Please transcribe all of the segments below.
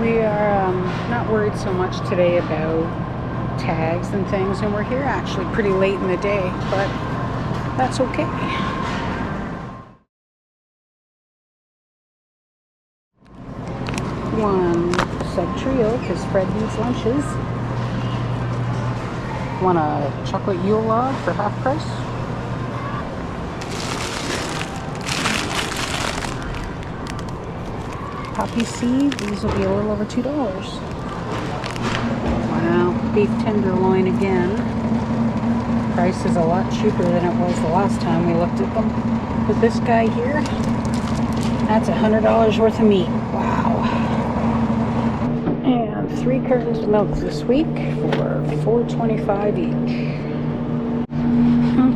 We are not worried so much today about tags and things, and we're here actually pretty late in the day, but that's okay. One sub trio because Fred needs lunches. Want a chocolate Yule log for half price? Poppy seed, these will be a little over $2. Wow, beef tenderloin again. Price is a lot cheaper than it was the last time we looked at them. But this guy here, that's $100 worth of meat. Wow. And 3 cartons of milk this week for $4.25 each.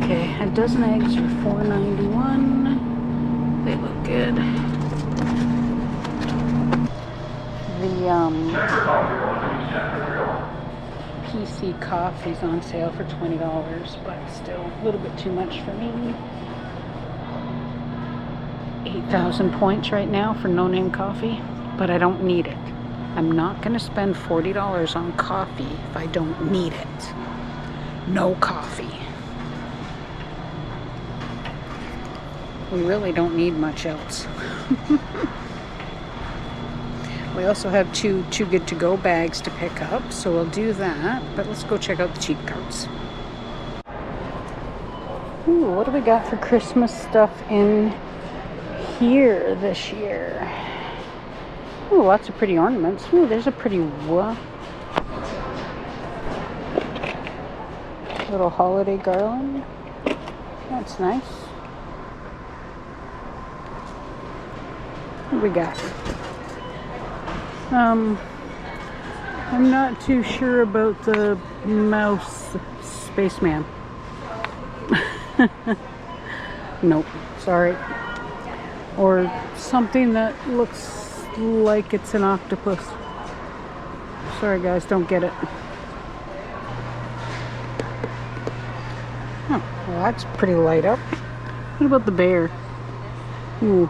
Okay, a dozen eggs for $4.91. They look good. The PC coffee's on sale for $20, but still a little bit too much for me. 8,000 points right now for no-name coffee, but I don't need it. I'm not going to spend $40 on coffee if I don't need it. No coffee. We really don't need much else. We also have two Too Good To Go bags to pick up, so we'll do that. But let's go check out the cheap carts. Ooh, what do we got for Christmas stuff in here this year? Ooh, lots of pretty ornaments. Ooh, there's a pretty little holiday garland. That's nice. What do we got? I'm not too sure about the mouse spaceman. Nope, sorry. Or something that looks like it's an octopus. Sorry guys, don't get it. Oh, well that's pretty light up. What about the bear? Ooh,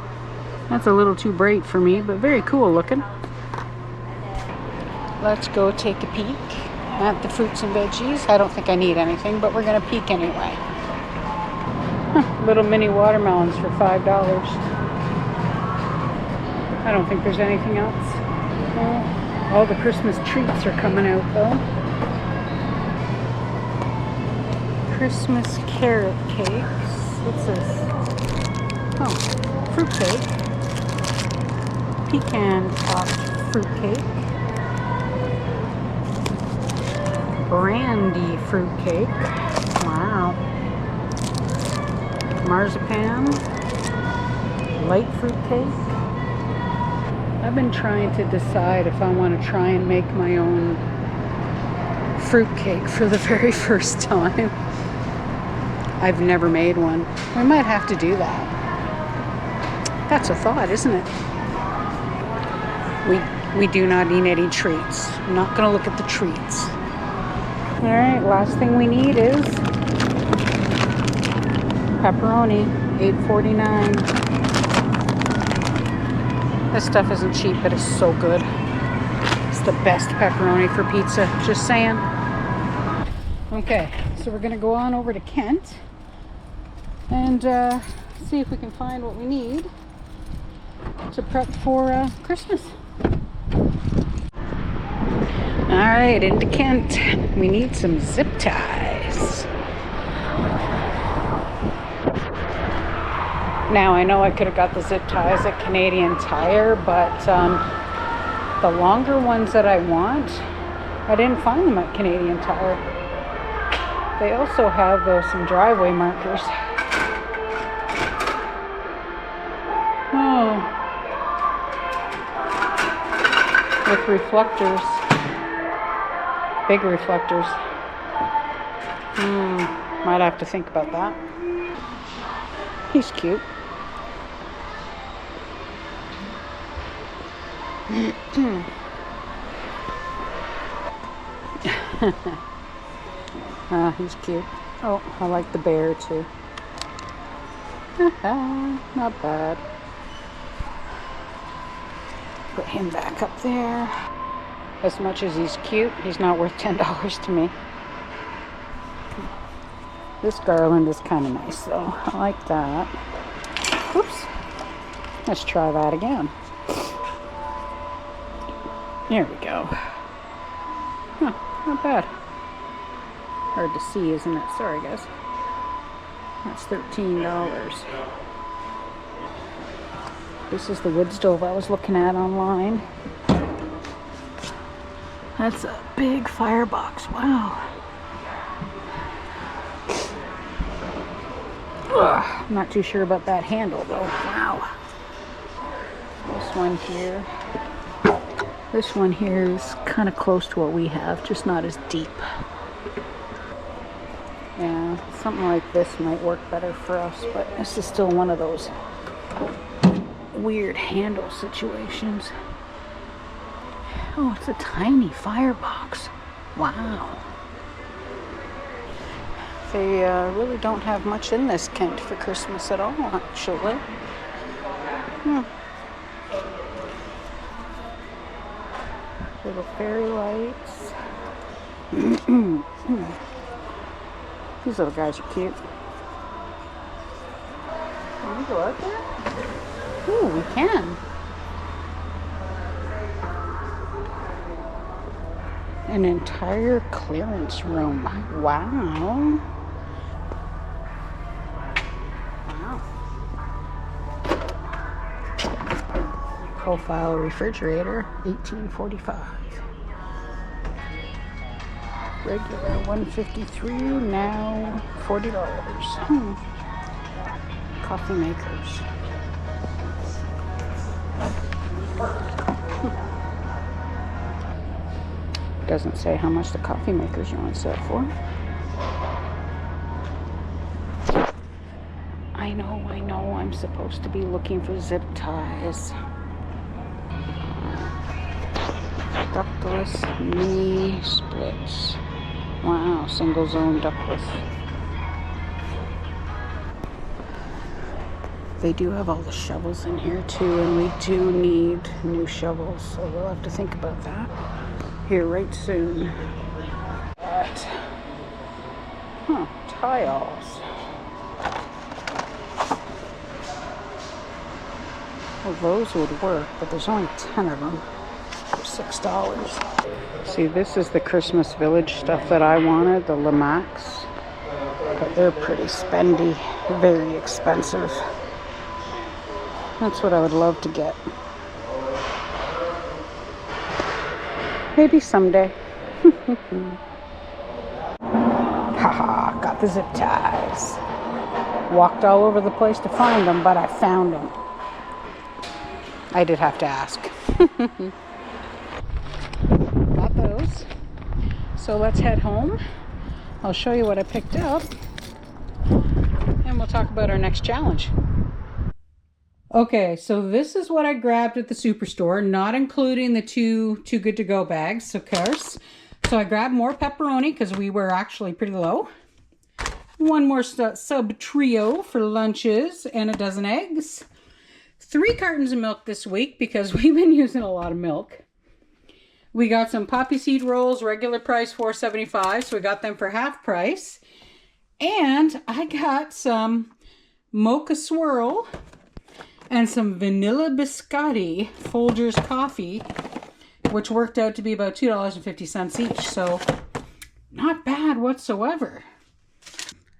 that's a little too bright for me, but very cool looking. Let's go take a peek at the fruits and veggies. I don't think I need anything, but we're going to peek anyway. Little mini watermelons for $5. I don't think there's anything else. Well, all the Christmas treats are coming out though. Christmas carrot cakes. What's this? Oh, fruit cake. Pecan topped fruit cake. Brandy fruit cake. Wow. Marzipan. Light fruit cake. I've been trying to decide if I want to try and make my own fruit cake for the very first time. I've never made one. We might have to do that. That's a thought, isn't it? We do not need any treats. I'm not going to look at the treats. Alright, last thing we need is pepperoni, $8.49. This stuff isn't cheap, but it's so good. It's the best pepperoni for pizza, just saying. Okay, so we're going to go on over to Kent and see if we can find what we need to prep for Christmas. Alright, into Kent. We need some zip ties. Now, I know I could have got the zip ties at Canadian Tire, but the longer ones that I want, I didn't find them at Canadian Tire. They also have some driveway markers. Oh. With reflectors. Big reflectors. Might have to think about that. He's cute. He's cute. Oh, I like the bear too. Not bad. Put him back up there. As much as he's cute, he's not worth $10 to me. This garland is kind of nice though. I like that. Oops. Let's try that again. There we go. Huh, not bad. Hard to see, isn't it? Sorry, guys. That's $13. This is the wood stove I was looking at online. That's a big firebox. Wow. Ugh, I'm not too sure about that handle though. Wow. This one here is kind of close to what we have, just not as deep. Yeah, something like this might work better for us, but this is still one of those weird handle situations. Oh, it's a tiny firebox. Wow. They really don't have much in this Kent for Christmas at all, actually. Little fairy lights. These little guys are cute. Can we go out there? Ooh, we can. An entire clearance room. Wow. Profile refrigerator, $18.45. Regular $153, now $40. Coffee makers. Doesn't say how much the coffee makers you want to sell for. I know, I'm supposed to be looking for zip ties. Ductless mini splits. Wow, single zone ductless. They do have all the shovels in here too, and we do need new shovels, so we'll have to think about that here right soon. But, tiles. Well, those would work, but there's only 10 of them for $6. See, this is the Christmas Village stuff that I wanted, the Lamax. But they're pretty spendy, very expensive. That's what I would love to get. Maybe someday. Haha, got the zip ties. Walked all over the place to find them, but I found them. I did have to ask. Got those. So let's head home. I'll show you what I picked up. And we'll talk about our next challenge. Okay, so this is what I grabbed at the superstore, not including the two Too Good To Go bags, of course. So I grabbed more pepperoni because we were actually pretty low. One more sub trio for lunches and a dozen eggs. 3 cartons of milk this week because we've been using a lot of milk. We got some poppy seed rolls, regular price $4.75, so we got them for half price. And I got some mocha swirl and some vanilla biscotti Folgers coffee, which worked out to be about $2.50 each, so not bad whatsoever.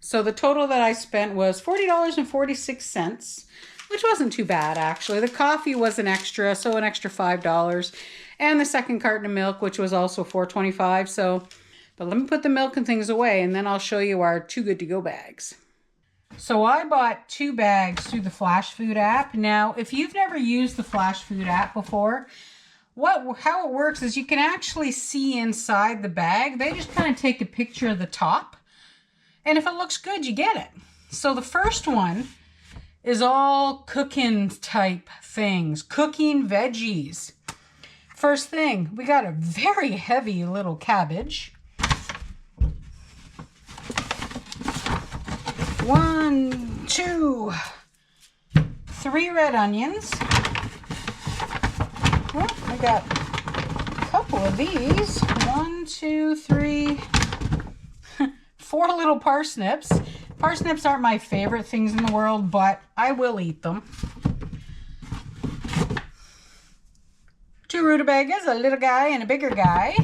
So the total that I spent was $40.46, which wasn't too bad actually. The coffee was an extra, so an extra $5, and the second carton of milk, which was also $4.25. So, but let me put the milk and things away, and then I'll show you our Too Good To Go bags. So I bought 2 bags through the Flash Food app. Now, if you've never used the Flash Food app before, how it works is you can actually see inside the bag. They just kind of take a picture of the top, and if it looks good, you get it. So the first one is all cooking type things, cooking veggies. First thing, we got a very heavy little cabbage. 1, 2, 3 red onions. Whoop. I've got a couple of these. 1, 2, 3, 4 little parsnips. Parsnips aren't my favorite things in the world, but I will eat them. 2 rutabagas, a little guy and a bigger guy.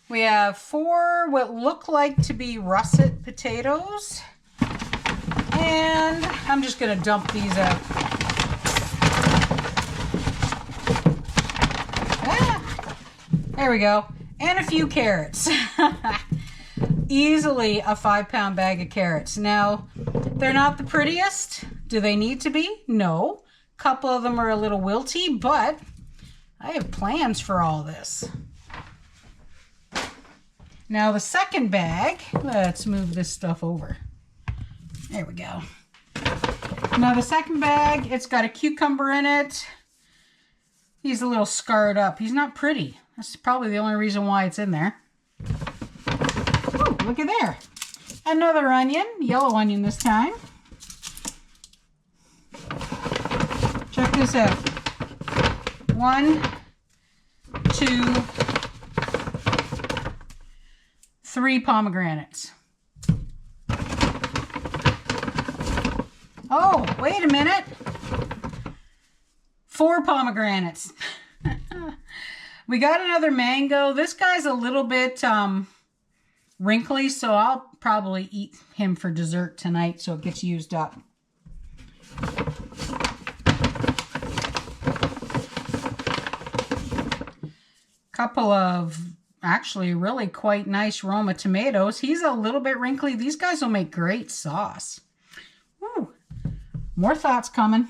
We have 4 what look like to be russet potatoes. And I'm just going to dump these out. There we go. And a few carrots. Easily a 5-pound bag of carrots. Now, they're not the prettiest. Do they need to be? No. A couple of them are a little wilty, but I have plans for all this. Now the second bag, let's move this stuff over. There we go. Now the second bag, it's got a cucumber in it. He's a little scarred up. He's not pretty. That's probably the only reason why it's in there. Ooh, look at there. Another onion, yellow onion this time. Check this out. 1, 2, 3 pomegranates. Oh, wait a minute. 4 pomegranates. We got another mango. This guy's a little bit wrinkly, so I'll probably eat him for dessert tonight so it gets used up. Couple of actually really quite nice Roma tomatoes. He's a little bit wrinkly. These guys will make great sauce. Woo. More thoughts coming.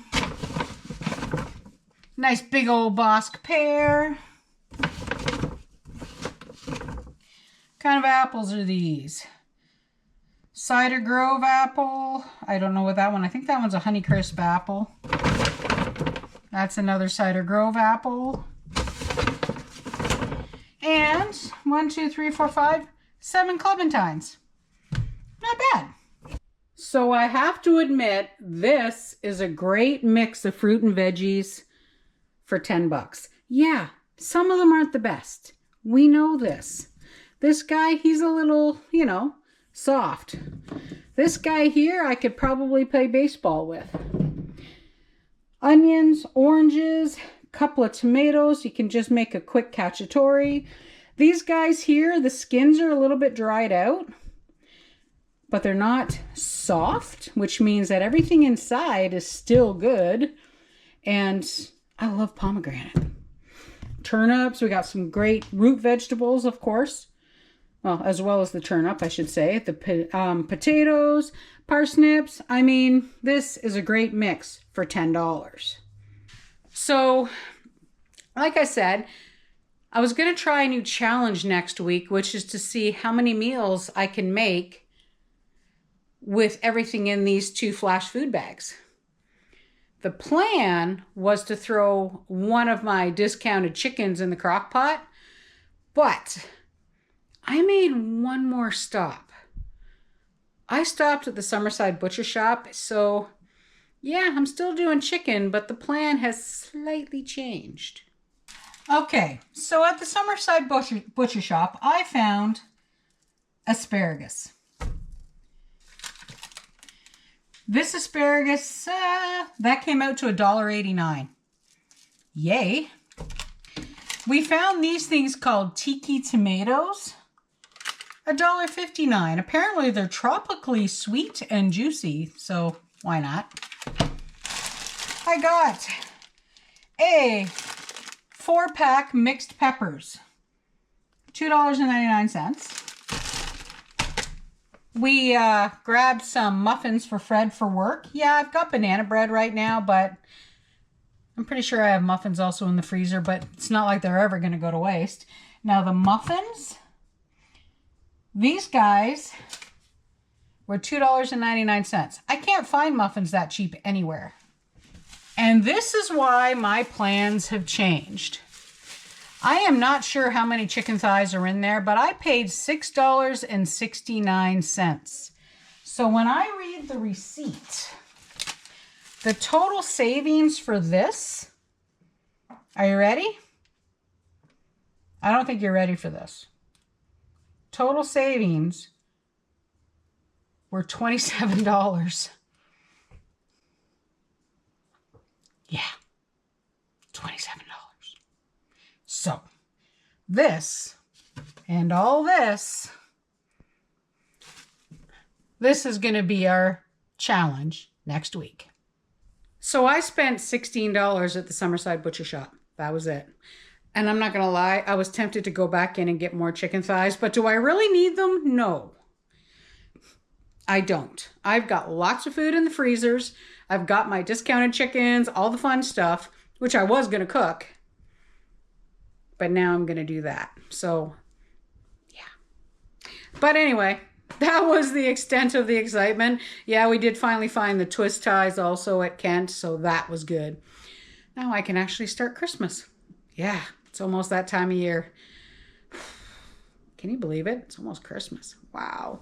Nice big old Bosque pear. What kind of apples are these? Cider Grove apple. I don't know what that one. I think that one's a Honeycrisp apple. That's another Cider Grove apple. And 1, 2, 3, 4, 5, 7 clementines. Not bad. So I have to admit, this is a great mix of fruit and veggies for 10 bucks. Yeah, some of them aren't the best. We know this. This guy, he's a little, you know, soft. This guy here, I could probably play baseball with. Onions, oranges, couple of tomatoes. You can just make a quick cacciatore. These guys here, the skins are a little bit dried out, but they're not soft, which means that everything inside is still good. And I love pomegranate. Turnips, we got some great root vegetables, of course. Well, as well as the turnip, I should say. The potatoes, parsnips. I mean, this is a great mix for $10. So, like I said, I was going to try a new challenge next week, which is to see how many meals I can make with everything in these 2 flash food bags. The plan was to throw one of my discounted chickens in the crock pot, but I made one more stop. I stopped at the Summerside Butcher Shop, so yeah, I'm still doing chicken, but the plan has slightly changed. Okay, so at the Summerside Butcher Shop, I found asparagus. This asparagus, that came out to $1.89. Yay. We found these things called tiki tomatoes. $1.59. Apparently they're tropically sweet and juicy, so why not? I got a 4-pack mixed peppers. $2.99. We grabbed some muffins for Fred for work. Yeah, I've got banana bread right now, but I'm pretty sure I have muffins also in the freezer, but it's not like they're ever going to go to waste. Now the muffins, these guys were $2.99. I can't find muffins that cheap anywhere. And this is why my plans have changed. I am not sure how many chicken thighs are in there, but I paid $6.69. So when I read the receipt, the total savings for this, are you ready? I don't think you're ready for this. Total savings were $27. Yeah, $27. So this and all this is going to be our challenge next week. So I spent $16 at the Summerside Butcher Shop. That was it. And I'm not going to lie, I was tempted to go back in and get more chicken thighs, but do I really need them? No, I don't. I've got lots of food in the freezers. I've got my discounted chickens, all the fun stuff, which I was going to cook. But now I'm going to do that. So, yeah. But anyway, that was the extent of the excitement. Yeah, we did finally find the twist ties also at Kent, so that was good. Now I can actually start Christmas. Yeah, it's almost that time of year. Can you believe it? It's almost Christmas. Wow.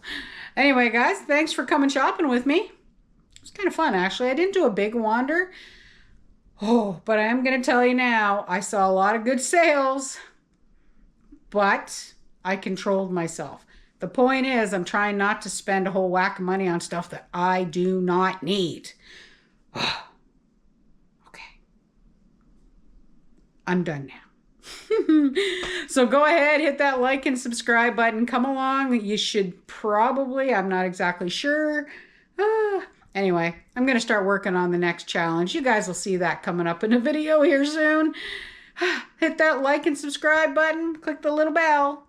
Anyway, guys, thanks for coming shopping with me. It was kind of fun, actually. I didn't do a big wander. Oh, but I am going to tell you now, I saw a lot of good sales, but I controlled myself. The point is, I'm trying not to spend a whole whack of money on stuff that I do not need. Okay. I'm done now. So go ahead, hit that like and subscribe button. Come along. You should probably, I'm not exactly sure. Anyway, I'm going to start working on the next challenge. You guys will see that coming up in a video here soon. Hit that like and subscribe button. Click the little bell.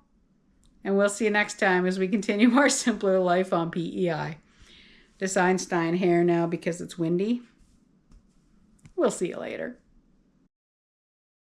And we'll see you next time as we continue our simpler life on PEI. This Einstein hair now because it's windy. We'll see you later.